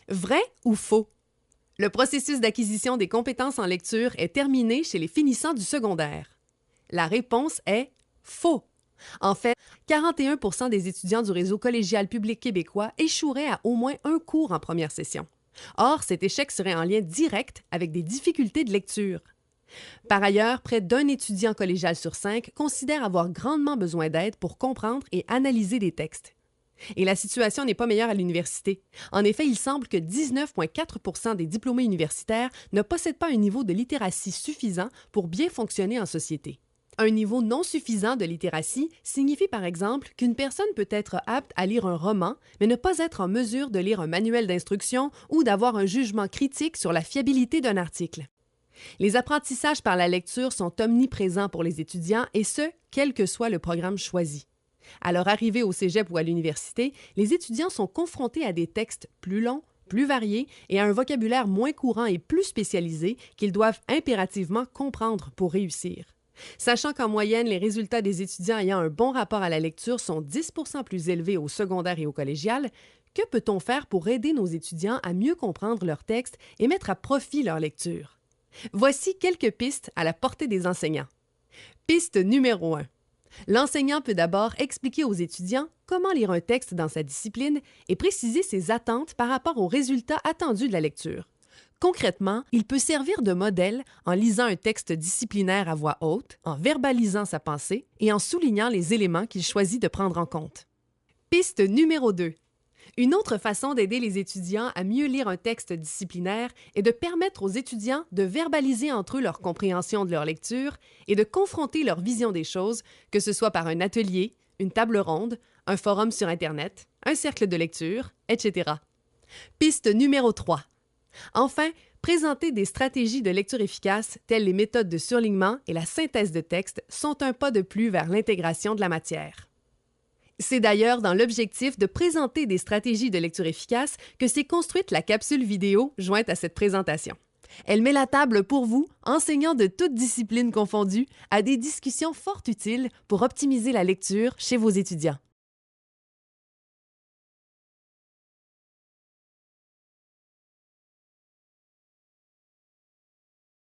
Vrai ou faux? Le processus d'acquisition des compétences en lecture est terminé chez les finissants du secondaire. La réponse est faux. En fait, 41% des étudiants du réseau collégial public québécois échoueraient à au moins un cours en première session. Or, cet échec serait en lien direct avec des difficultés de lecture. Par ailleurs, près d'un étudiant collégial sur 5 considère avoir grandement besoin d'aide pour comprendre et analyser des textes. Et la situation n'est pas meilleure à l'université. En effet, il semble que 19,4% des diplômés universitaires ne possèdent pas un niveau de littératie suffisant pour bien fonctionner en société. Un niveau non suffisant de littératie signifie par exemple qu'une personne peut être apte à lire un roman, mais ne pas être en mesure de lire un manuel d'instruction ou d'avoir un jugement critique sur la fiabilité d'un article. Les apprentissages par la lecture sont omniprésents pour les étudiants et ce, quel que soit le programme choisi. À leur arrivée au cégep ou à l'université, les étudiants sont confrontés à des textes plus longs, plus variés et à un vocabulaire moins courant et plus spécialisé qu'ils doivent impérativement comprendre pour réussir. Sachant qu'en moyenne, les résultats des étudiants ayant un bon rapport à la lecture sont 10% plus élevés au secondaire et au collégial, que peut-on faire pour aider nos étudiants à mieux comprendre leurs textes et mettre à profit leur lecture? Voici quelques pistes à la portée des enseignants. Piste numéro 1. L'enseignant peut d'abord expliquer aux étudiants comment lire un texte dans sa discipline et préciser ses attentes par rapport aux résultats attendus de la lecture. Concrètement, il peut servir de modèle en lisant un texte disciplinaire à voix haute, en verbalisant sa pensée et en soulignant les éléments qu'il choisit de prendre en compte. Piste numéro 2. Une autre façon d'aider les étudiants à mieux lire un texte disciplinaire est de permettre aux étudiants de verbaliser entre eux leur compréhension de leur lecture et de confronter leur vision des choses, que ce soit par un atelier, une table ronde, un forum sur Internet, un cercle de lecture, etc. Piste numéro 3. Enfin, présenter des stratégies de lecture efficaces telles les méthodes de surlignement et la synthèse de texte sont un pas de plus vers l'intégration de la matière. C'est d'ailleurs dans l'objectif de présenter des stratégies de lecture efficaces que s'est construite la capsule vidéo jointe à cette présentation. Elle met la table pour vous, enseignants de toutes disciplines confondues, à des discussions fort utiles pour optimiser la lecture chez vos étudiants.